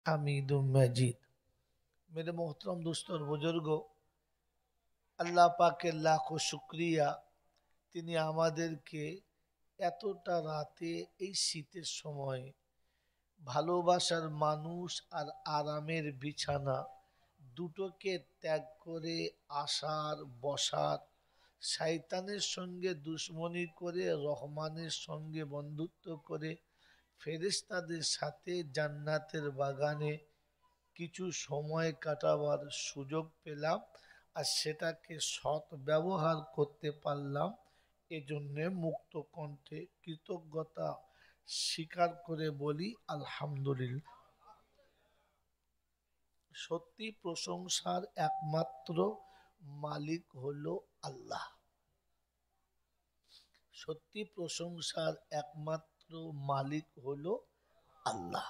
हामिदुम मजीद। मेरे मोहतरम दोस्तों और बुजुर्गों, আল্লাহ পাকের লাখো শুকরিয়া, তিনি আমাদেরকে এতটা রাতে এই শীতের সময় ভালোবাসার মানুষ আর আরামের বিছানা দুটোকে ত্যাগ করে আসার বসার, শয়তানের সঙ্গে দুশ্মনী করে রহমানের সঙ্গে বন্ধুত্ব করে ফেরেশতাদের সাথে জান্নাতের বাগানে কিছু সময় কাটাবার সুযোগ পেলাম, আর সেটাকে সৎ ব্যবহার করতে পারলাম। এজন্যে মুক্ত কণ্ঠে কৃতজ্ঞতা স্বীকার করে বলি আলহামদুলিল্লাহ। সত্যি প্রশংসার একমাত্র মালিক হলো আল্লাহ। সত্যি প্রশংসার একমাত্র মালিক হলো আল্লাহ,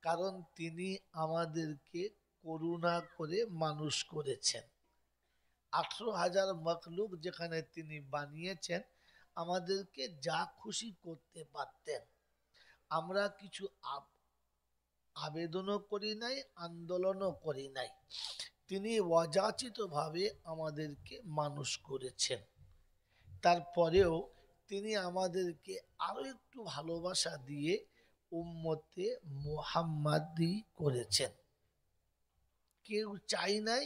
কারণ তিনি আমাদেরকে করুণা করে মানুষ করেছেন। 18,000 মখলুক যেখানে তিনি বানিয়েছেন, আমাদেরকে যা খুশি করতে পারতেন। আমরা কিছু আবেদনও করি নাই, আন্দোলনও করি নাই। তিনি অযাচিতভাবে আমাদেরকে মানুষ করেছেন। তারপরেও তিনি আমাদেরকে আরো একটু ভালোবাসা দিয়ে উম্মতে মুহাম্মাদি করেছেন। কেউ চাই নাই,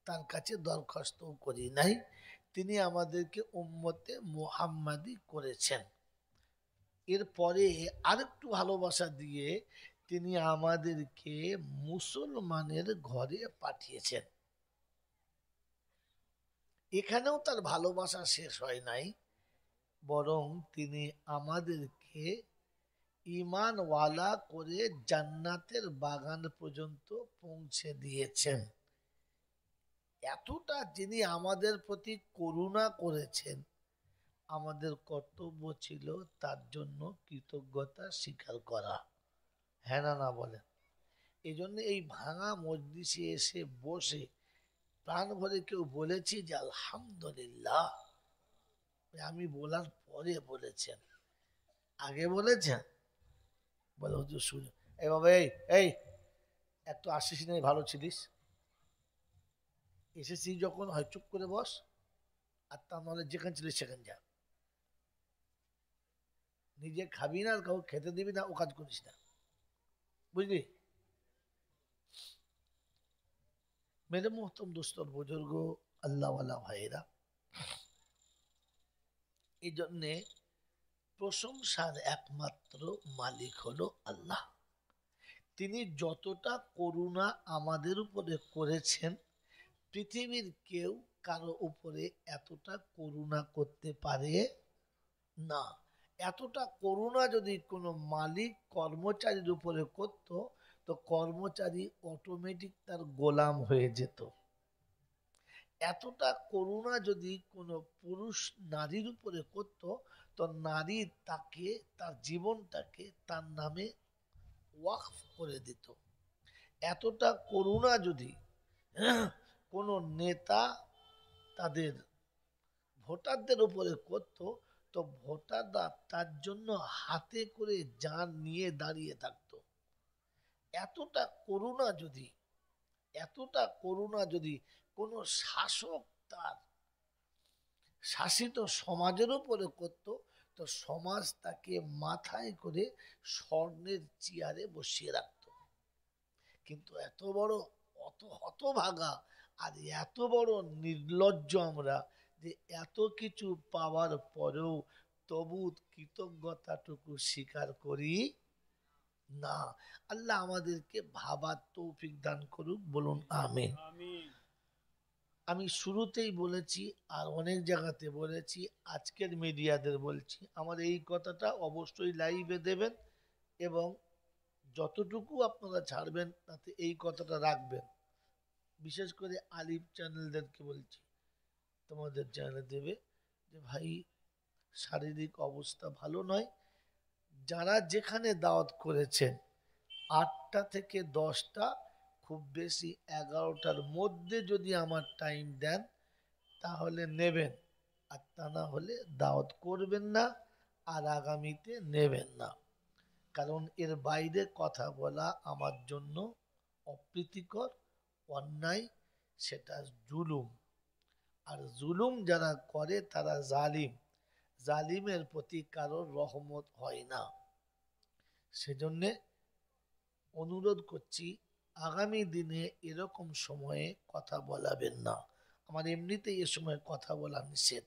তার কাছে দরখাস্তও করি নাই, তিনি আমাদেরকে উম্মতে মুহাম্মাদি করেছেন। এরপরে আরেকটু ভালোবাসা দিয়ে তিনি আমাদেরকে মুসলমানের ঘরে পাঠিয়েছেন। এখানেও তার ভালোবাসা শেষ হয় নাই, বরং তিনি আমাদেরকে ঈমানওয়ালা করে জান্নাতের বাগান পর্যন্ত পৌঁছে দিয়েছেন। এতটা যিনি আমাদের প্রতি করুণা করেছেন, আমাদের কর্তব্য ছিল তার জন্য কৃতজ্ঞতা স্বীকার করা। হ্যাঁ না না বলেন? এই জন্য এই ভাঙা মজলিসে এসে বসে প্রাণ ভরে কেউ বলেছি যে আলহামদুলিল্লাহ। আমি বলার পরে বলেছেন, আগে বলেছেন? বলে হুজুর শুনে, এই বাবা এই এই একটু আসিস নাই, ভালো ছিলিস, এসেছি যখন হয় চুপ করে বস, আর তা নাহলে যেখানে ছিলিস সেখানে যা। নিজে খাবি না আর কাউ খেতে দিবি না, ও কাজ করিস না, বুঝলি? মেরে মোহতরম দোস্তর বুজুর্গ, আল্লাহওয়ালা ভাইয়েরা, এই জন্যে প্রশংসার একমাত্র মালিক হলো আল্লাহ। তিনি যতটা করুণা আমাদের উপরে করেছেন, পৃথিবীর কেউ কারো উপরে এতটা করুণা করতে পারে না। এতটা করুণা যদি কোনো মালিক কর্মচারীর উপরে করত, তো কর্মচারী অটোমেটিক তার গোলাম হয়ে যেত। এতটা করুণা যদি কোনো পুরুষ নারীর উপরে করত, তো নারী তাকে, তার জীবনটাকে তার নামে ওয়াকফ করে দিত। এতটা করুণা যদি কোনো নেতা তাদের ভোটারদের উপরে করত, তো ভোটাররা তার জন্য হাতে করে জান নিয়ে দাঁড়িয়ে থাকত। এতটা করুণা যদি, এতটা করুণা যদি কোনো শাসক তার শাসিত সমাজের উপরে করত, তো সমাজ তাকে মাথায় করে স্বর্ণের চেয়ারে বসিয়ে রাখত। কিন্তু এত বড়, অত হতভাগা আর এত বড় নির্লজ্জ আমরা, যে এত কিছু পাওয়ার পরেও তবু কৃতজ্ঞতাটুকু স্বীকার করি না। আল্লাহ আমাদেরকে ভাবার তৌফিক দান করুক, বলুন আমিন। আমি শুরুতেই বলেছি আর অনেক জায়গাতে বলেছি, আজকের মিডিয়াদের বলছি, আমার এই কথাটা অবশ্যই লাইভে দেবেন, এবং যতটুকু আপনারা ছাড়বেন তাতে এই কথাটা রাখবেন। বিশেষ করে আলিফ চ্যানেলদেরকে বলছি, তোমাদের চ্যানেলে দেবে যে ভাই শারীরিক অবস্থা ভালো নয়, যারা যেখানে দাওয়াত করেছেন 8টা থেকে 10টা, খুব বেশি 11টার মধ্যে যদি আমার টাইম দেন তাহলে নেবেন, আর তা না হলে দাওয়াত করবেন না, আর আগামীতে নেবেন না। কারণ এর বাইরে কথা বলা আমার জন্য অপ্রীতিকর, অন্যায়, সেটা জুলুম। আর জুলুম যারা করে তারা জালিম, জালিমের প্রতি কারোর রহমত হয় না। সেজন্যে অনুরোধ করছি, আগামী দিনে এরকম সময়ে কথা বলাবেন না। আমার এমনিতেই এ সময় কথা বলা নিষেধ,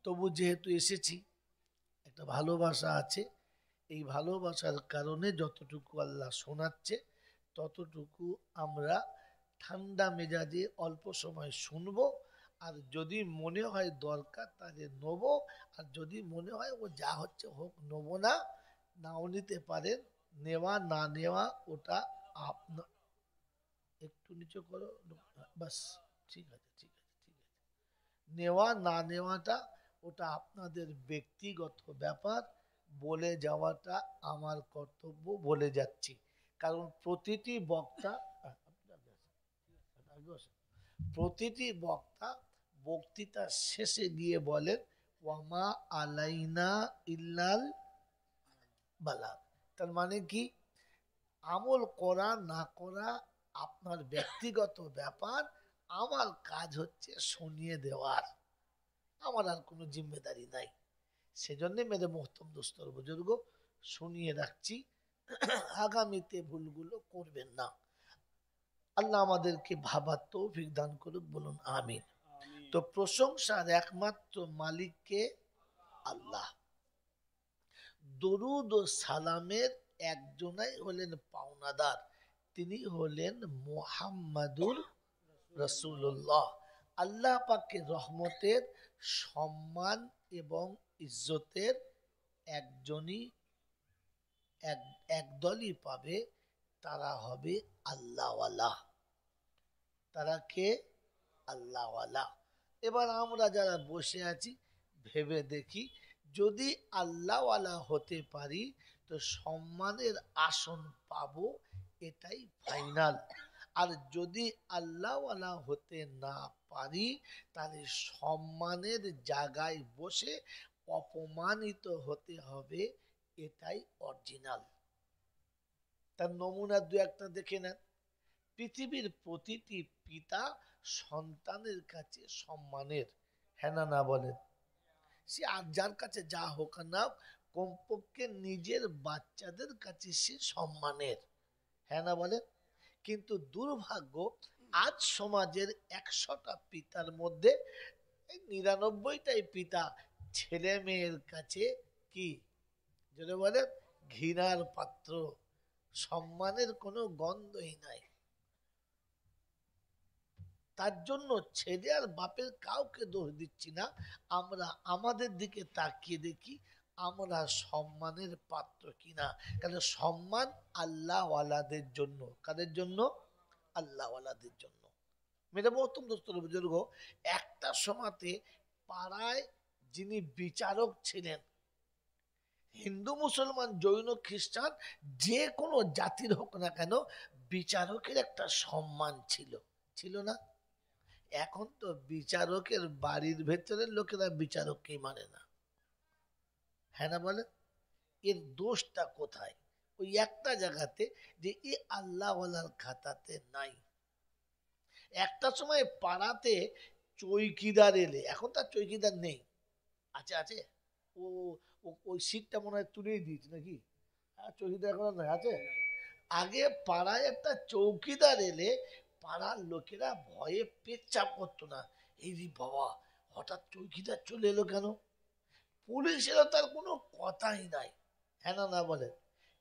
তবু যেহেতু এসেছি, একটা ভালোবাসা আছে, এই ভালোবাসার কারণে যতটুকু আল্লাহ শোনাচ্ছে ততটুকু আমরা ঠান্ডা মেজাজে অল্প সময় শুনবো। আর যদি মনে হয় দরকার তাহলে নেব, আর যদি মনে হয় ও যা হচ্ছে হোক নেব না, নাও নিতে পারেন। নেওয়া না নেওয়া ওটা আপনার, একটু নিচে করো, বাস, ঠিক আছে ঠিক আছে ঠিক আছে। নেওয়া না নেওয়াটা ওটা আপনাদের ব্যক্তিগত ব্যাপার। বলে যাওয়াটা আমার কর্তব্য, বলে যাচ্ছি। কারণ প্রতিটি বক্তা, প্রতিটি বক্তা বক্তৃতার শেষে গিয়ে বলেন ওয়ামা আলাইনা ইল্লাল বালাগ। তার মানে কি, আমল করা না করা আপনার ব্যক্তিগত ব্যাপার, আমার কাজ হচ্ছে শুনিয়ে দেওয়ার, আমার আর কোনো জিম্মেদারি নাই। সেজন্য মেরে মোহতম দোস্তর বুজুর্গ, শুনিয়ে রাখছি, আগামীতে ভুলগুলো করবেন না। আল্লাহ আমাদেরকে ভাবার তৌফিক দান করুক, বলুন আমিন। তো প্রশংসার একমাত্র মালিককে আল্লাহ। দরুদ ও সালামের একজনাই হলেন পাওনাদার, তিনি হলেন মুহাম্মাদুর রাসূলুল্লাহ। আল্লাহ পাকের রহমতের, সম্মান এবং ইজ্জতের একজনই, একদলই পাবে, তারা হবে আল্লাহওয়ালা। তারা কে? আল্লাহওয়ালা। এবার আমরা যারা বসে আছি ভেবে দেখি, যদি আল্লাহওয়ালা হতে পারি তো সম্মানের আসন পাবো, এটাই ফাইনাল। আর যদি আল্লাহওয়ালা হতে না পারি তাহলে সম্মানের জায়গায় বসে অপমানিত হতে হবে, এটাই অরিজিনাল। তার নমুনা দু একটা দেখে নেন। পৃথিবীর প্রতিটি পিতা সন্তানের কাছে সম্মানের, হ্যাঁ না না বলেন? সে আর যার কাছে যা হোক না, কমপক্ষে নিজের বাচ্চাদের কাছে সে সম্মানের, হ্যাঁ না বলেন? কিন্তু দুর্ভাগ্য, আজ সমাজের 100টা পিতার মধ্যে 99টাই পিতা ছেলে মেয়ের কাছে কি, যদি বলেন, ঘৃণার পাত্র, সম্মানের কোনো গন্ধই নাই। তার জন্য ছেলে আর বাপের কাউকে দোষ দিচ্ছি না, আমরা আমাদের দিকে তাকিয়ে দেখি আমরা সম্মানের পাত্র কিনা। কারণ সম্মান আল্লাহওয়ালাদের জন্য। কাদের জন্য? আল্লাহওয়ালাদের জন্য। মেরে মহতম দোস্তর বুজুর্গ, একটা সময়তে পাড়ায় যিনি বিচারক ছিলেন, হিন্দু মুসলমান জৈন খ্রিস্টান যে কোনো জাতির হোক না কেন, বিচারকের একটা সম্মান ছিল, ছিল না? এখন তো বিচারকের বাড়ির ভেতরের লোকেরা বিচারককেই মানে না, হ্যাঁ না বলে? এর দোষটা কোথায়? ওই একটা জায়গাতে, যে এ আল্লাহওয়ালার খাতাতে নাই। একটা সময় পাড়াতে চৌকিদার এলে, এখন তার চৌকিদার নেই, আছে আছে, ও ওই সিটটা মনে হয় তুলেই দিয়েছে নাকি, চৌকিদার এখন নয়, আছে। আগে পাড়ায় একটা চৌকিদার এলে পাড়ার লোকেরা ভয়ে পেচ্ছাপ করতো না, এই রে বাবা হঠাৎ চৌকিদার চলে এলো কেন, পুলিশেরও তার কোনো কথাই নাই, হ্যাঁ না না বলে?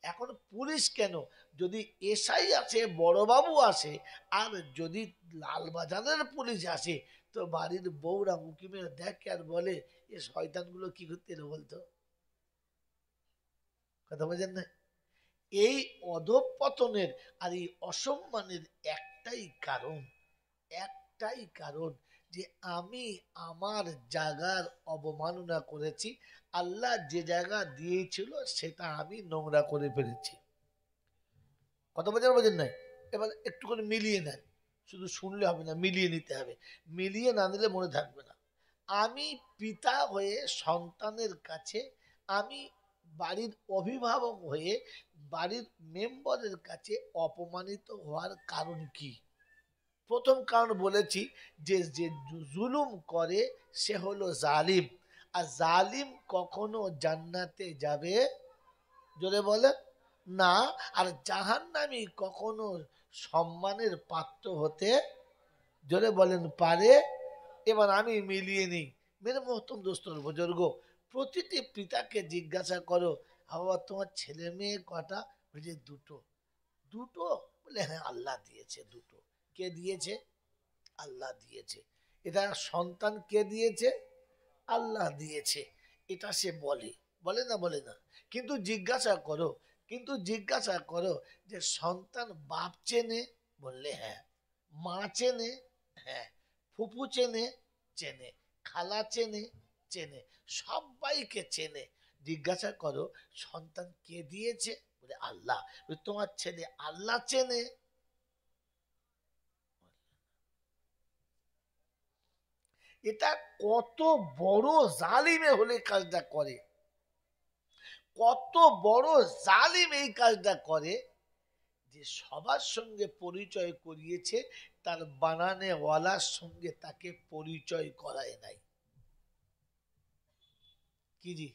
এখন পুলিশ কেন, যদি এসআই আসে, বড়বাবু আসে, আর যদি লালবাজারের পুলিশ আসে, তো বাড়ির বউরা উঁকি মেরে দেখে আর বলে এ শয়তানগুলো কি করতে এলো বলতো, কথা বোঝেন না? এই অধঃপতনের আর এই অসম্মানের একটাই কারণ, একটাই কারণ, যে আমি আমার জায়গার অবমাননা করেছি, আল্লাহ যে জায়গা দিয়েছিল সেটা আমি নোংরা করে ফেলেছি। কত বোঝেন নাই? এবার একটু করে মিলিয়ে নেন, শুধু শুনলে হবে না, মিলিয়ে নিতে হবে, মিলিয়ে না নিলে মনে থাকবে না। আমি পিতা হয়ে সন্তানের কাছে আমি বাড়ির অভিভাবক হয়ে বাড়ির মেম্বারের কাছে অপমানিত হওয়ার কারণ কি? প্রথম কারণ বলেছি যে যে জুলুম করে সে হলো জালিম, আর জালিম কখনো জান্নাতে যাবে? জোরে বলে না। আর জাহান্নামী কখনো সম্মানের পাত্র হতে, জোরে বলেন, পারে? এবার আমি মিলিয়ে নিই। মেরে মহতম দোস্তর বুজুর্গ, প্রতিটি পিতাকে জিজ্ঞাসা করো, বাবা তোমার ছেলে মেয়ে কটা? বলছে দুটো। দুটো? বলে হ্যাঁ আল্লাহ দিয়েছে দুটো। কে দিয়েছে? আল্লাহ দিয়েছে। এটা সন্তান কে দিয়েছে? আল্লাহ দিয়েছে। এটা সে বলে, বলে না? বলে না। কিন্তু জিজ্ঞাসা করো যে সন্তান বাপ চেনে? বললে হ্যাঁ। মা চেনে? হ্যাঁ। ফুপু চেনে? চেনে। খালা চেনে? চেনে। সবাইকে চেনে। জিজ্ঞাসা করো সন্তান কে দিয়েছে? বলে আল্লাহ। তোমার ছেলে আল্লাহ চেনে? এটা কত বড় জালিমে হলে কাজটা করে, কত বড় জালিম এই কাজটা করে যে সবার সঙ্গে পরিচয় করিয়েছে, তার বানানেওয়ালার সঙ্গে তাকে পরিচয় করায় নাই। কি জি?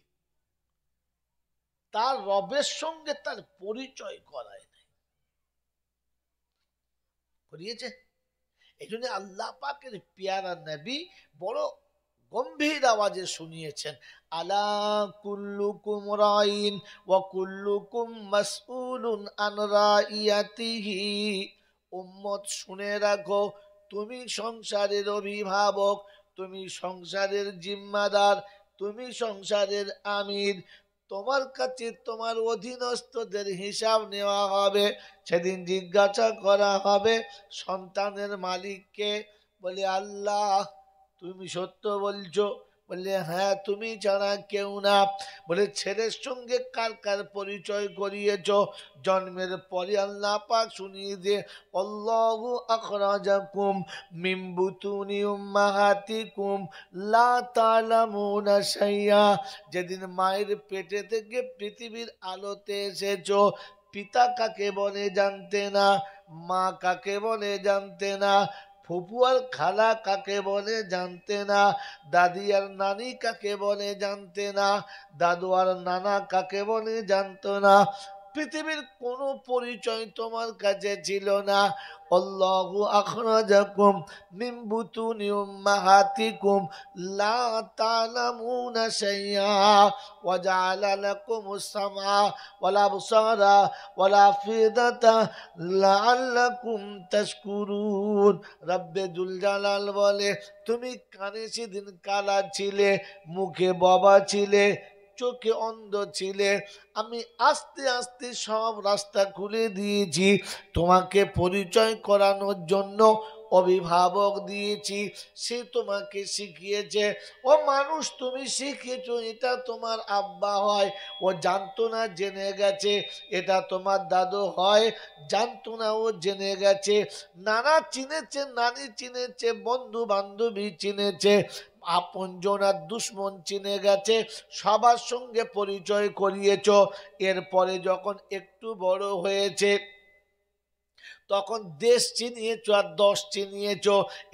তার রবের সঙ্গে তার পরিচয় করায় নাই, করিয়েছে। এই জন্য আল্লাহ পাকের পেয়ারা নবী বড় গম্ভীর আওয়াজে শুনিয়েছেন, আলা কুল্লুকুম রাইন ওয়া কুল্লুকুম মাসউলুন আন রাইয়াতিহি। উম্মত শুনে রাখো, তুমি সংসারের অভিভাবক, তুমি সংসারের জিম্মাদার, তুমি সংসারের আমির। তোমার কাছে তোমার অধীনস্থদের হিসাব নেওয়া হবে। সেদিন জিজ্ঞাসা করা হবে সন্তানের মালিককে। বলে আল্লাহ। তুমি সত্য বলছো? বললে হ্যাঁ, তুমি ছাড়া কেউ না। বলে ছেলের সঙ্গে কার কার পরিচয় করিয়েছ? জন্মের পরে আল্লাহ পাক শুনিয়ে দিয়ে, আল্লাহু আখরাজাকুম মিন বুতুনি উম্মাহাতিকুম লা তা'লামুনা শাইআ। যেদিন মায়ের পেটে থেকে পৃথিবীর আলোতে এসেছো, পিতা কাকে বলে জানতে না, মা কাকে বলে জানতে না, ফুপু আর খালা কাকে বলে জানতে না, দাদি আর নানি কাকে বলে জানতে না, দাদু আর নানা কাকে বলে জানতো না। পৃথিবীর কোনো পরিচয় তোমার কাছে ছিল না। আল্লাহু আখরাজাকুম মিন বুতুনি উম্মাহাতিকুম লা তা'লামুনা শাইআ ওয়া জাআলা লাকুমুস সামআ ওয়াল আবসারা ওয়াল আফিদাতা লাআল্লাকুম তাশকুরুন। রব্বে জুল জালাল বলে, তুমি কানে সেদিন কালা ছিলে, মুখে বাবা ছিলে, চোখে অন্ধ ছিলে। আমি আস্তে আস্তে সব রাস্তা খুলে দিয়েছি, তোমাকে পরিচয় করানোর জন্য অভিভাবক দিয়েছি, সে তোমাকে শিখিয়েছে। ও মানুষ, তুমি শিখেছো এটা তোমার আব্বা হয়, ও জানতো না, জেনে গেছে। এটা তোমার দাদু হয়, জানতো না, ও জেনে গেছে। নানা চিনেছে, নানি চিনেছে, বন্ধু বান্ধবী চিনেছে, আপনজন আর দুশ্মন চিনে গেছে, সবার সঙ্গে পরিচয় করিয়েছ। এরপরে যখন একটু বড় হয়েছে, তখন দেশ চিনিয়েছ আর দশ চিনিয়েছ।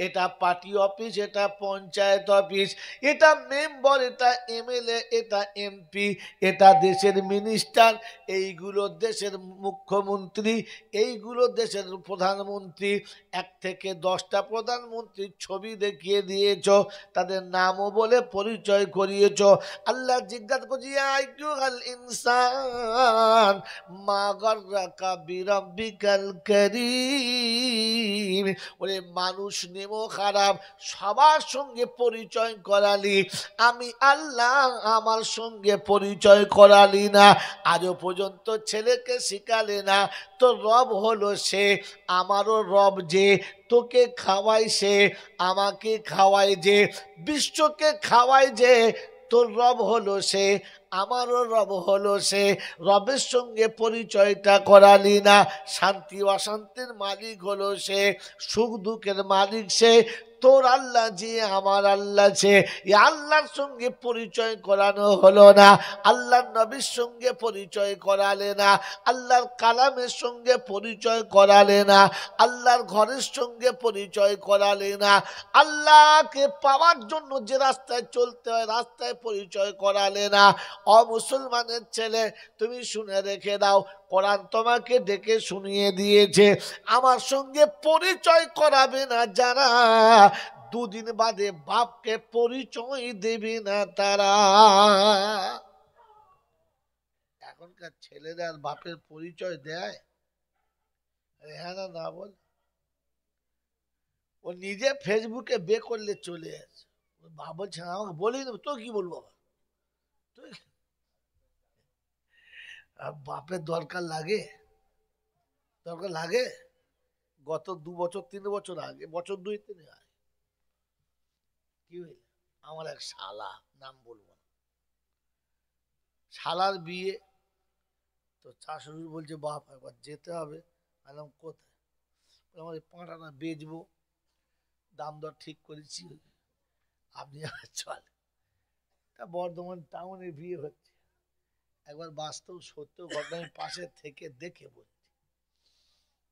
এটা পার্টি অফিস, এটা পঞ্চায়েত অফিস, এটা মেম্বার, এটা এমএলএ, এটা এমপি, এটা দেশের মিনিস্টার, এইগুলো দেশের মুখ্যমন্ত্রী, এইগুলো দেশের প্রধানমন্ত্রী। 1 থেকে 10টা প্রধানমন্ত্রীর ছবি দেখিয়ে দিয়েছ, তাদের নামও বলে পরিচয় করিয়েছ। আল্লাহ জিজ্ঞাসা করছি, আইয়ুহাল ইনসান মা গাররাকা বিরাব্বিকাল কারীম। ওরে মানুষ নেমো খারাপ, সবার সঙ্গে পরিচয় করালি, আমি আল্লাহ আমার সঙ্গে পরিচয় করালি না। আজও পর্যন্ত ছেলেকে শিখালে না তো রব হলো সে, আমারও রব যে, তোকে খাওয়ায় সে, আমাকে খাওয়ায় যে, বিশ্বকে খাওয়ায় যে, তোর রব হলো সে, আমারও রব হলো সে, রবের সঙ্গে পরিচয়টা করালি না। শান্তি অশান্তির মালিক হলো সে, সুখ দুঃখের মালিক সে। তোর আল্লাহ যে আমার আল্লাহ যে, আল্লাহর সঙ্গে পরিচয় করানো হলো না, আল্লাহর নবীর সঙ্গে পরিচয় করালে না, আল্লাহর কালামের সঙ্গে পরিচয় করালে না, আল্লাহর ঘরের সঙ্গে পরিচয় করালে না, আল্লাহকে পাওয়ার জন্য যে রাস্তায় চলতে হয় রাস্তায় পরিচয় করালে না। অমুসলমানের ছেলে, তুমি শুনে রেখে দাও, কোরআন তোমাকে ডেকে শুনিয়ে দিয়েছে, আমার সঙ্গে পরিচয় করাবে না যারা, দুদিন বাদে বাপকে পরিচয় দেবে না তারা। এখনকার ছেলেরা বাপের পরিচয় দেয়? হ্যাঁ না না বল। ও নিজে ফেসবুকে বে করলে চলে আসে, বাপ বলছে আমাকে বলি না, তো কি বলবো তুই? বাপের দরকার লাগে? দরকার লাগে? গত 2 বছর 3 বছর আগে, বছর 2-3 আগে কি হইল, আমার এক শালা, নাম বলবো না, শালার বিয়ে তো শাশুড়ি বলছে বাপ একবার যেতে হবে। বললাম কোথায়? আমার এই পাঁটাটা বেচবো, দাম দর ঠিক করেছি, আপনি চল। তা বর্ধমান টাউনে বিয়ে হচ্ছে, একবার বাস্তব সত্য ঘটনা আমি পাশে থেকে দেখে বলছি,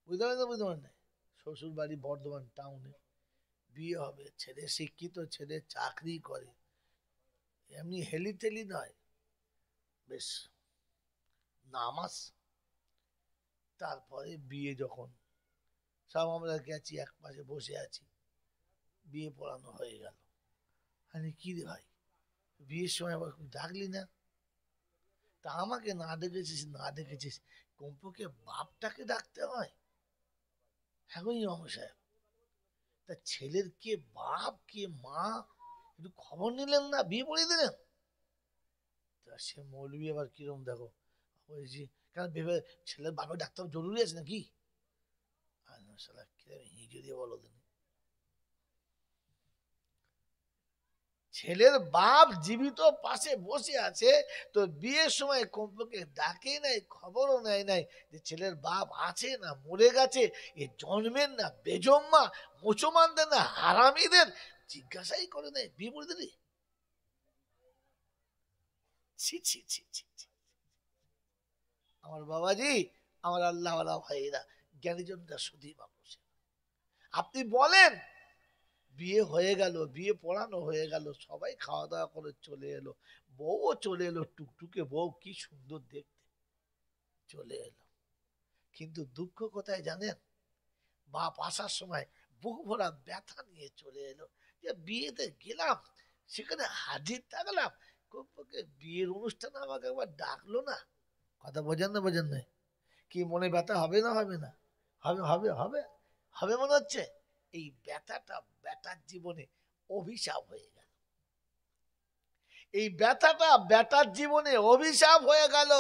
বুঝতে পারেন? বুঝতে পারেন না? শ্বশুর বাড়ি বর্ধমান টাউনে, বিয়ে হবে, ছেলে শিক্ষিত ছেলে, চাকরি করে, এমনি হেলি টেলি নয়, বেশ নামাজ। তারপরে বিয়ে যখন সব আমরা গেছি, এক পাশে বসে আছি, বিয়ে পড়ানো হয়ে গেল। আমি কি রে ভাই, বিয়ের সময় আবার ডাকলি না? তা আমাকে না ডেকেছিস, না ডেকেছিস, কমপক্ষে বাপটাকে ডাকতে হয়। হ্যাঁ ইমাম সাহেব, তা ছেলের কে বাপ কে মা একটু খবর নিলেন না, বিয়ে পড়িয়ে দিলেন? তা সে মৌলবি আবার কিরম দেখো বলছি, কেন ভেবে ছেলের বাপের ডাক্তার জরুরি আছে নাকি? হিজু দিয়ে বলো দিন, ছেলের বাপ জীবিত পাশে বসে আছে, তো বিয়ের সময় কমপক্ষে ডাকে নাই, খবরও নেয় নাই যে ছেলের বাপ আছে না মরে গেছে, এ জন্মের না বেজম্মা, মুসলমানদের না হারামিদের জিজ্ঞাসাই করে নাই, বিয়ে করে দিলি? ছি ছি ছি ছি ছি। আমার বাবাজি, আমার আল্লাহওয়ালা ভাইরা, জ্ঞানীজনরা শুধু মানুষ। আপনি বলেন বিয়ে হয়ে গেল, বিয়ে পড়ানো হয়ে গেল, সবাই খাওয়া দাওয়া করে চলে এলো, বউও চলে এলো, টুকটুকে বউ, কি সুন্দর দেখতে, চলে এলো। কিন্তু দুঃখ কোথায় জানেন? বাপ আসার সময় বুক ভরা ব্যথা নিয়ে চলে এলো, যে বিয়েতে গেলাম, সেখানে হাজির থাকলাম, কমপক্ষে বিয়ের অনুষ্ঠানে আমাকে একবার ডাকলো না। কথা বোঝেন না, বোঝেন না? কি মনে ব্যথা হবে না হবে না? হবে হবে হবে হবে মনে হচ্ছে। এই ব্যথাটা বেটার জীবনে অভিশাপ হয়ে গেল, এই ব্যথাটা বেটার জীবনে অভিশাপ হয়ে গেল।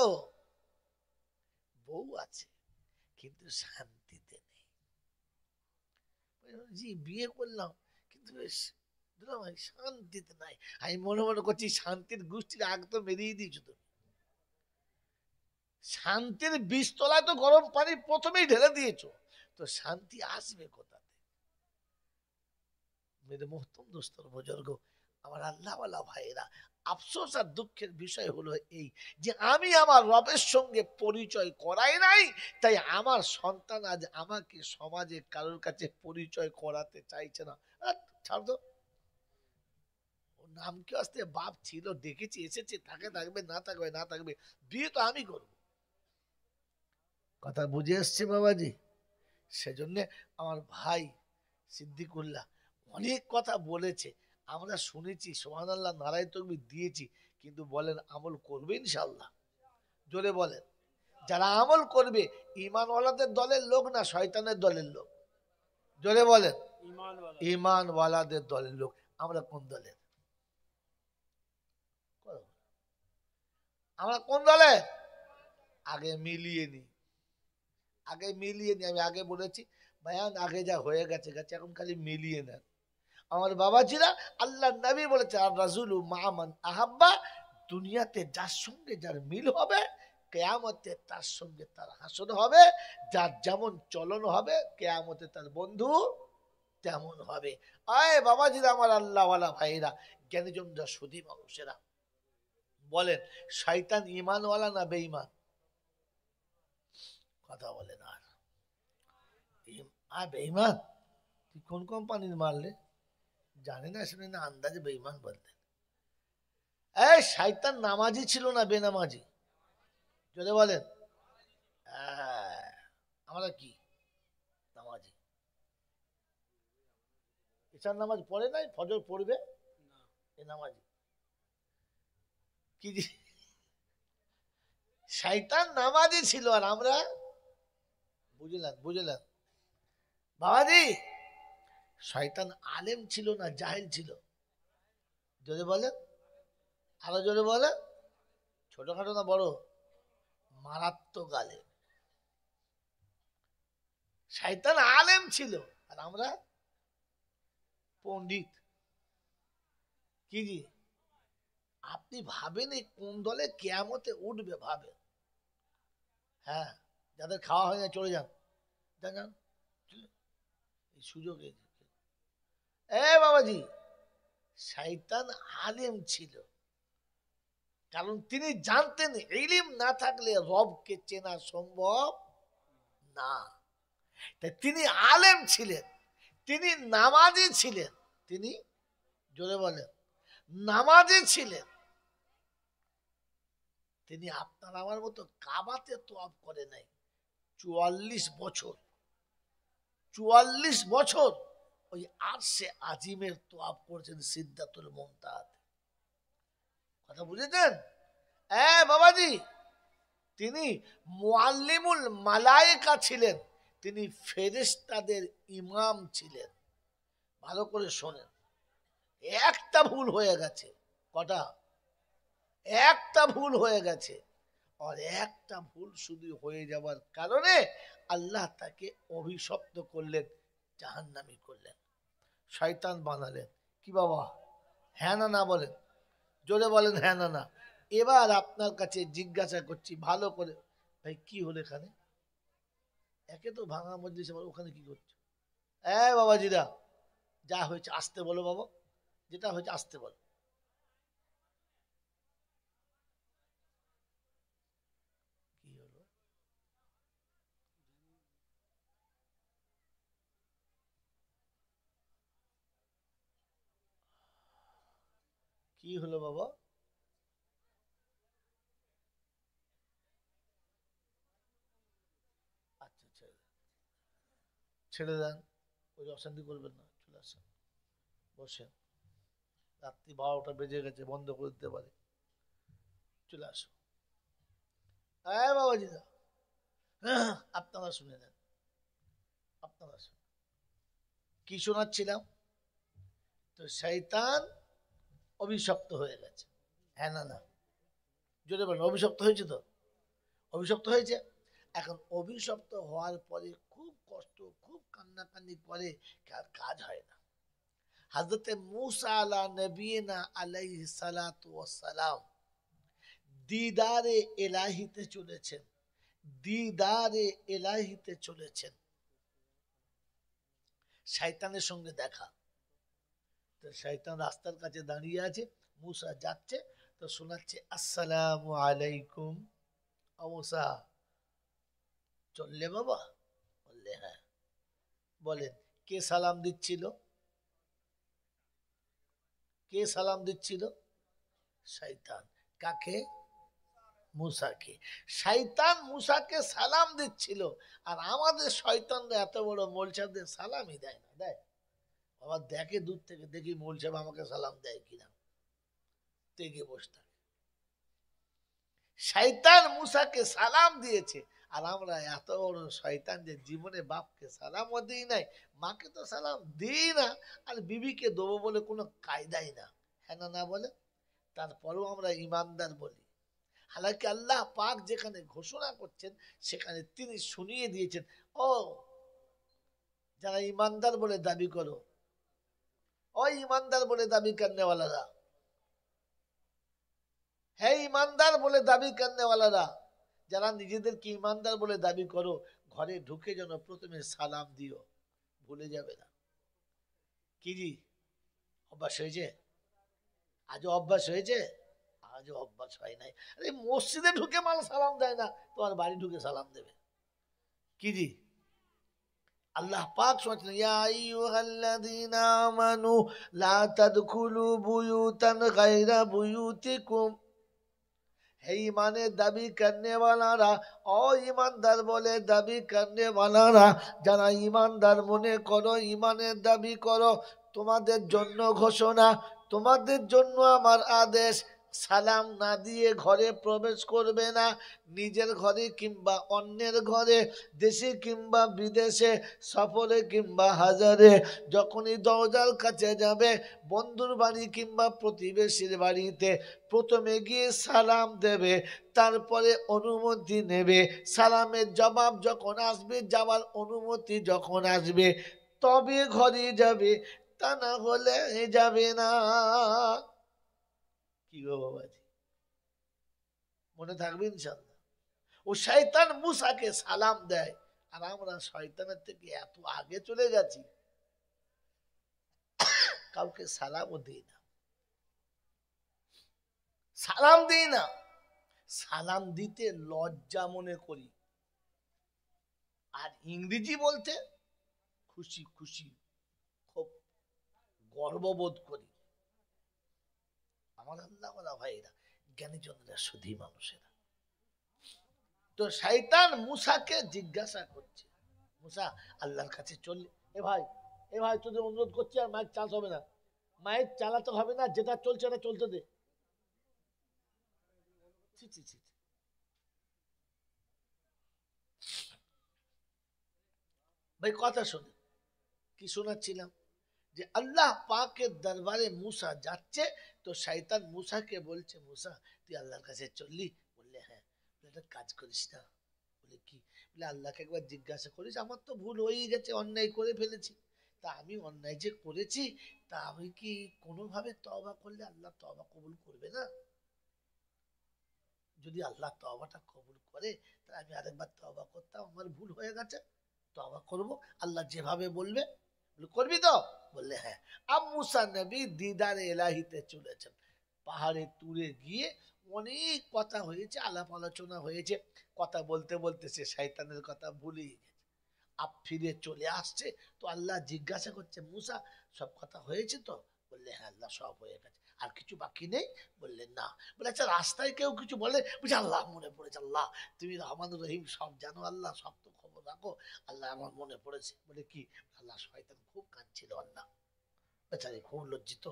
বউ আছে কিন্তু শান্তিতে নেই। জি বিয়ে করলাম কিন্তু বেশ শান্তিতে নাই। আমি মনে মনে করছি শান্তির গোষ্ঠীর আগ তো মেরিয়ে দিয়েছো তুমি। শান্তির বীজতলায় তো গরম পানি প্রথমেই ঢেলে দিয়েছো, তো শান্তি আসবে কোথাতে? মেরে মোহতম দোস্তর বুজুর্গ, আমার আল্লাহওয়ালা ভাইয়েরা, আফসোস আর দুঃখের বিষয় হলো এই যে আমি আমার রবের সঙ্গে পরিচয় করাই নাই, তাই আমার সন্তান আজ আমাকে সমাজে কারোর কাছে পরিচয় করাতে চাইছে না। ছাড় তো, ওর নাম কি আসতে বাপ ছিল, দেখেছি এসেছে, থাকে থাকবে, না থাকবে না থাকবে, বিয়ে তো আমি করব। কথা বুঝে এসছে বাবাজি? সেজন্য আমার ভাই সিদ্দিকুল্লাহ অনেক কথা বলেছে, আমরা শুনেছি, সুবহানাল্লাহ, নারায়ে তাকবীর দিয়েছি, কিন্তু বলেন আমল করবে ইনশাআল্লাহ? জোরে বলেন। যারা আমল করবে ঈমানওয়ালাদের দলের লোক না শয়তানের দলের লোক? জোরে বলেন। ঈমানওয়ালাদের দলের লোক। আমরা কোন দলের? আমরা কোন দলে? আগে মিলিয়ে নি, আগে মিলিয়ে নি। আমি আগে বলেছি বায়ান, আগে যা হয়ে গেছে গেছে, এখন খালি মিলিয়ে নেন। আমার বাবাজিরা, আল্লাহ নবী বলেছে আর রাসূলু মা মান আহাব্বা, দুনিয়াতে যার সঙ্গে যার মিল হবে, কেয়ামতে তার সঙ্গে তার হাসর হবে। যার যেমন চলন হবে, কেয়ামতে তার বন্ধু তেমন হবে। আয় বাবাজিরা, আমার আল্লাহওয়ালা ভাইরা, জ্ঞানীজনরা, সুধী মানুষেরা, বলেন শয়তান ইমানওয়ালা না বেঈমান? কথা বলেন। আর বেঈমান? তুই কোন কোম্পানির মারলে জানি না, শুনে না, আন্দাজে বেঈমান বললেন। এই শয়তান নামাজি ছিল না বেনামাজি? যদি বলেন আমরা কি নামাজি? এসার নামাজ পড়ে নাই, ফজর পড়বে এ নামাজি কি? শয়তান নামাজি ছিল আর আমরা বুঝলেন বাবাজি? শয়তান আলেম ছিল না জাহিল ছিল? যদি বলেন, আরো জোরে বলে। ছোটখাটো না বড়? মারাত্মক আলেম। শয়তান আলেম ছিল আর আমরা পণ্ডিত। কি জি, আপনি ভাবেন এই কোন দলে কিয়ামতে উঠবে? ভাবেন। হ্যাঁ, যাদের খাওয়া হয় না চলে যান, যান, এই সুযোগ। এ বাবাজি, শয়তান আলেম ছিল, কারণ তিনি জানতেন ইলম না থাকলে রবকে চেনা সম্ভব না। তাই তিনি আলেম ছিলেন, তিনি নামাজি ছিলেন। তিনি, জোরে বলেন, নামাজি ছিলেন। তিনি আপনার আমার মতো কাবাতে তোয়াফ করে নাই। 44 বছর ওই আরশে আজিমের তোয়াফ করেছেন সিদ্ধাতুল মুনতাহাতে। কথা বুঝেছেন? বাবাজি, তিনি মুআল্লিমুল মালায়েকা ছিলেন, তিনি ফেরেশতাদের ইমাম ছিলেন। ভালো করে শোনেন, একটা ভুল হয়ে গেছে। কটা? একটা ভুল হয়ে গেছে। আর একটা ভুল শুধু হয়ে যাওয়ার কারণে আল্লাহ তাকে অভিশপ্ত করলেন, জাহান্নামী করলেন, শয়তান বানালেন। কি বাবা, হ্যাঁ না না বলেন? জোরে বলেন হ্যাঁ না না। এবার আপনার কাছে জিজ্ঞাসা করছি ভালো করে, ভাই কি হলো এখানে? একে তো ভাঙা মজলিস, ওখানে কি করছো? বাবাজিরা, যা হয়েছে আসতে বলো বাবা, যেটা হয়েছে আসতে বলো। কি হলো? কি হলো বাবা? আচ্ছা, ছেড়ে দেন, ওই অশান্তি করবেন না, চলে আসেন, বসেন। রাত্রি 12টা বেজে গেছে, বন্ধ করে দিতে পারে। চলে আসো। বাবাজিরা, আপনারা শুনে নেন, আপনারা শুনে। কি শোনাচ্ছিলাম? তো শয়তান অভিশপ্ত হয়ে গেছে। হ্যাঁ না না? জোরে বলেন, অভিশপ্ত হয়েছে তো? অভিশপ্ত হয়েছে। এখন অভিশপ্ত হওয়ার পরে খুব কষ্ট, খুব কান্নাকান্নি করে, কাজ হয় না। হযরতে মূসা আলা নবিয়িনা আলাইহিস সালাতু ওয়াস সালাম দিদারে ইলাহিতে চলেছেন, দিদারে ইলাহিতে চলেছেন। শয়তানের সঙ্গে দেখা। তো শয়তান রাস্তার কাছে দাঁড়িয়ে আছে, মূসা যাচ্ছে, তো শোনাচ্ছে আসসালামু আলাইকুম। মূসা, চললে বাবা? বললে হ্যাঁ। বলেন, কে সালাম দিচ্ছিল? কে সালাম দিচ্ছিল? শয়তান। কাকে? মূসাকে। শয়তান মূসাকে সালাম দিচ্ছিল। আর আমাদের শয়তানরা এত বড় মৌলসাদের সালামই দেয় না। দেয়? আবার দেখে দূর থেকে, দেখি মৌল সাহেব আমাকে সালাম দেয় কিনা, তেগে বসে থাকে। শয়তান মূসাকে সালাম দিয়েছে, আর আমরা এত বড় শয়তান যে জীবনে বাপকে সালামও দিই নাই, মাকে তো সালাম দিই না, আর বিবিকে দেবো বলে কোনো কায়দাই না। হ্যাঁ না না বলে? তারপরেও আমরা ইমানদার বলি। হালাকি আল্লাহ পাক যেখানে ঘোষণা করছেন, সেখানে তিনি শুনিয়ে দিয়েছেন। ও যারা ইমানদার বলে দাবি করো, ও ইমানদার বলে দাবি করনেওয়ালারা, হে ইমানদার বলে দাবি করনেওয়ালারা, যারা নিজেদেরকে ইমানদার বলে দাবি করো, ঘরে ঢুকে যেন প্রথমে সালাম দিও, ভুলে যাবে না। কি জি অভ্যাস হয়েছে? আজও অভ্যাস হয়েছে? আজও অভ্যাস হয় নাই। আরে মসজিদে ঢুকে মানুষ সালাম দেয় না, তোমার বাড়ি ঢুকে সালাম দেবে? কি জি আল্লাহ পাক শুনাচ্ছেন, ইয়া আইয়ুহাল্লাযীনা আমানু লা তাদখুলু বুয়ুতান গায়রা বুয়ুতিকুম। হে ইমানের দাবি করনেওয়ালারা, ও ইমানদার বলে দাবি করনেওয়ালারা, যারা ইমানদার মনে করো, ইমানের দাবি করো, তোমাদের জন্য ঘোষণা, তোমাদের জন্য আমার আদেশ, সালাম না দিয়ে ঘরে প্রবেশ করবে না। নিজের ঘরে কিংবা অন্যের ঘরে, দেশে কিংবা বিদেশে, সফরে কিংবা হাজারে, যখনই দরজার কাছে যাবে, বন্ধুর বাড়ি কিংবা প্রতিবেশীর বাড়িতে, প্রথমে গিয়ে সালাম দেবে, তারপরে অনুমতি নেবে। সালামের জবাব যখন আসবে, যাওয়ার অনুমতি যখন আসবে, তবে ঘরে যাবে, তা না হলে যাবে না। কি গো বাবাজি, মনে থাকবে ইনশাল্লাহ? ও শয়তান মুসাকে সালাম দেয়, আর আমরা শয়তানের থেকে এত আগে চলে গেছি, কাউকে সালামও দিই না, সালাম দিই না, সালাম দিতে লজ্জা মনে করি, আর ইংরেজি বলতে খুশি খুশি, খুব গর্ববোধ করি। আমার আল্লাহ বলা ভাইরা, জ্ঞানীজনরা শুধু মানুষেরা। তো শয়তান মুসাকে জিজ্ঞাসা করছে, মুসা আল্লাহর কাছে চললে, এ ভাই, এ ভাই তোদের অনুরোধ করছি, আর মাইক চালাতে হবে না, মাইক চালাতে হবে না, যেটা চলছে না চলতে দে। ছি ছি ছি, ভাই কথা শোনে, কি শোনাচ্ছিলাম, যে আল্লাহ পাকের দরবারে মুসা যাচ্ছে, তো শয়তান মুসাকে বলছে, মুসা তুই আল্লাহর কাছে চললি? বললে হ্যাঁ। একটা কাজ করিস না? বলে কি? বলে আল্লাহকে একবার জিজ্ঞাসা করিস, আমার তো ভুল হয়েই গেছে, অন্যায় করে ফেলেছি, তা আমি অন্যায় যে করেছি, তা আমি কি কোনোভাবে তওবা করলে আল্লাহ তওবা কবুল করবে না? যদি আল্লাহ তওবাটা কবুল করে, তাহলে আমি আরেকবার তওবা করতাম, আমার ভুল হয়ে গেছে, তওবা করব, আল্লাহ যেভাবে বলবে। করবি তো? বললে হ্যাঁ। আব মুসা নবী দিদারে এলাহিতে চলেছেন, পাহাড়ে তুলে গিয়ে অনেক কথা হয়েছে, আলাপ আলোচনা হয়েছে, কথা বলতে বলতে সে শয়তানের কথা ভুলেই গেছে। আপ ফিরে চলে আসছে, তো আল্লাহ জিজ্ঞাসা করছে, মুসা সব কথা হয়েছে তো? বললে হ্যাঁ আল্লাহ, সব হয়ে গেছে, আর কিছু বাকি নেই? বললেন না। বলে আচ্ছা রাস্তায় কেউ কিছু বলে? বুঝে আল্লাহ মনে পড়েছে, আল্লাহ তুমি রহমান রহিম, সব জানো আল্লাহ, সব তো খবর রাখো, আল্লাহ আমার মনে পড়েছে। বলে কি? আল্লাহ শয়তান খুব কাঁদছিল, আল্লাহ বেচারি খুব লজ্জিত,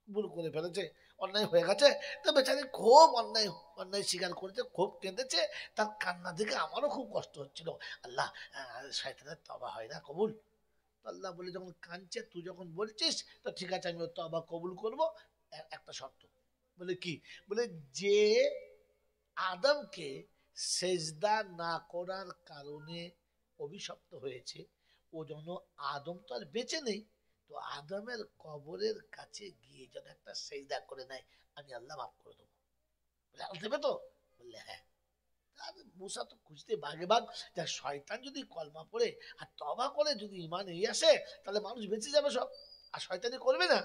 ভুল করে ফেলেছে, অন্যায় হয়ে গেছে, তো বেচারি খুব অন্যায়, অন্যায় স্বীকার করেছে, খুব কেঁদেছে, তার কান্না দেখে আমারও খুব কষ্ট হচ্ছিল, আল্লাহ শয়তানের তওবা হয় না কবুল? আল্লাহ বলে, যখন কাঁদছে, তুই যখন বলছিস, তো ঠিক আছে, আমি ওর তওবা কবুল করবো, একটা শর্ত। বলে কি? বলে যে আদমকে সেজদা না করার কারণে অভিশপ্ত হয়েছে, ও যেন, আদম তো আর বেঁচে নেই, তো আদমের কবরের কাছে গিয়ে যেন একটা সেজদা করে নেয়, আমি আল্লাহ মাফ করে দেবো। বলে আল্লাহ দেবে তো? বললে হ্যাঁ। মুসা তো খুঁজতে বাগে বাগ, যা শয়তান যদি কলমা পড়ে আর তবা করে যদি ইমান এই আসে, তাহলে মানুষ বেঁচে যাবে সব, আর শয়তানি করবে না।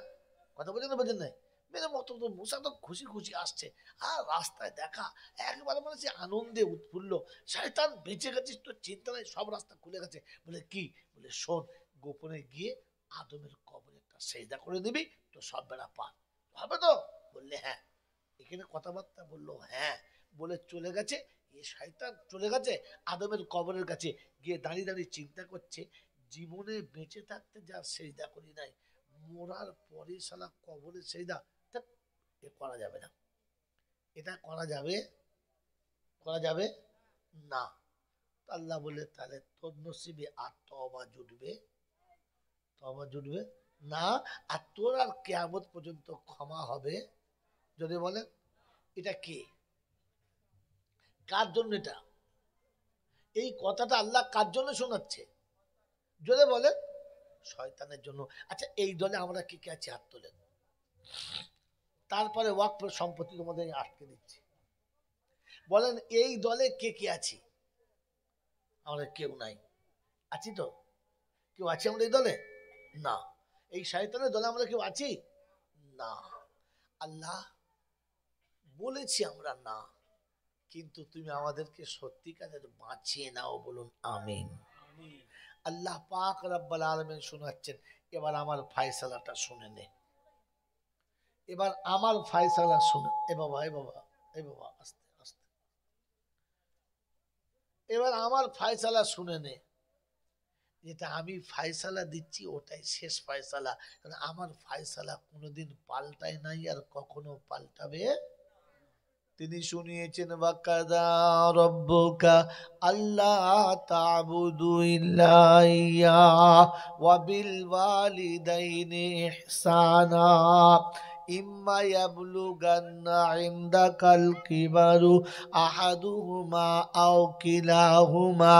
কথা বোঝেন না, বোঝেন নাই? মেরে মতো তো মুসা তো খুশি খুশি আসছে, আর রাস্তায় দেখা, একবারে মানে সে আনন্দে উৎফুল্ল, শয়তান বেঁচে গেছিস, তোর চিন্তা নাই, সব রাস্তা খুলে গেছে। বলে কি? বলে শোন, গোপনে গিয়ে আদমের কবরে একটা সেজদা করে দিবি, তো সব বেড়া পার হবে তো? বললে হ্যাঁ। এখানে কথাবার্তা বললো হ্যাঁ, বলে চলে গেছে। এ শয়তান চলে গেছে আদমের কবরের কাছে, গিয়ে দাঁড়িয়ে দাঁড়িয়ে চিন্তা করছে, জীবনে বেঁচে থাকতে যা সেজদা করি নাই, মরার পরে শালা কবরে সেজদা, ধ্যাৎ, এ করা যাবে না, এটা করা যাবে? করা যাবে না। আল্লাহ বলে, তাহলে তোর নসিবে আর তওবা জুটবে? তওবা জুটবে না, আর তোর আর কিয়ামত পর্যন্ত ক্ষমা হবে? যদি বলে, এটা কে, কার জন্য এটা, এই কথাটা আল্লাহ কার জন্য শোনাচ্ছে? যদি বলে শয়তানের জন্য। আচ্ছা এই দলে আমরা কি কে আছি? হাত তোলেন। তারপরে ওয়াকফ সম্পত্তি তোমাদের আটকে দিচ্ছি। বলেন এই দলে কে কে আছি? আমরা কেউ নাই। আছি তো? কেউ আছি আমরা এই দলে? না। এই শয়তানের দলে আমরা কেউ আছি? না। আল্লাহ বলেছি আমরা না, কিন্তু তুমি আমাদেরকে সত্যিকারের বাঁচিয়ে নাও, বলুন আমিন। আল্লাহ পাক রব্বুল আলামিন শোনাচ্ছেন, এবার আমার ফয়সালাটা শুনে নে, এবার আমার ফয়সালা শুনে। এ বাবা, এ বাবা, এ বাবা, আস্তে আস্তে। এবার আমার ফয়সালা শুনে নে। যেটা আমি ফয়সালা দিচ্ছি ওটাই শেষ ফয়সালা, কারণ আমার ফয়সালা কোনোদিন পাল্টায় নাই আর কখনো পাল্টাবে। তিনি শুনিয়েছেন, ওয়াকাদা রব্বুকা আল্লা তা'বুদু ইল্লা ইয়্যা ওয়া বিল ওয়ালিদাইনি ইহসানা ইম্মা ইয়াবলুগান্না ইনদাকাল কিবারু আহাদুহুমা আও কিলাহুমা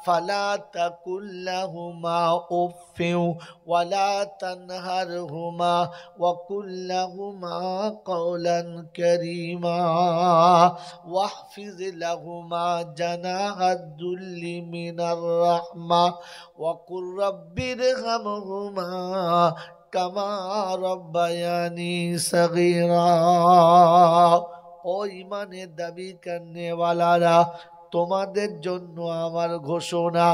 ফালা তাকুল লাহুমা উফফিন ওয়ালা তানহারহুমা وقل لهما قولا كريما واحفظ لهما جناح الذل من الرحمة وقل رب ارحمهما كما ربياني صغيرا। ও ইমানের দাবি করনেওয়ালারা, তোমাদের জন্য আমার ঘোষণা,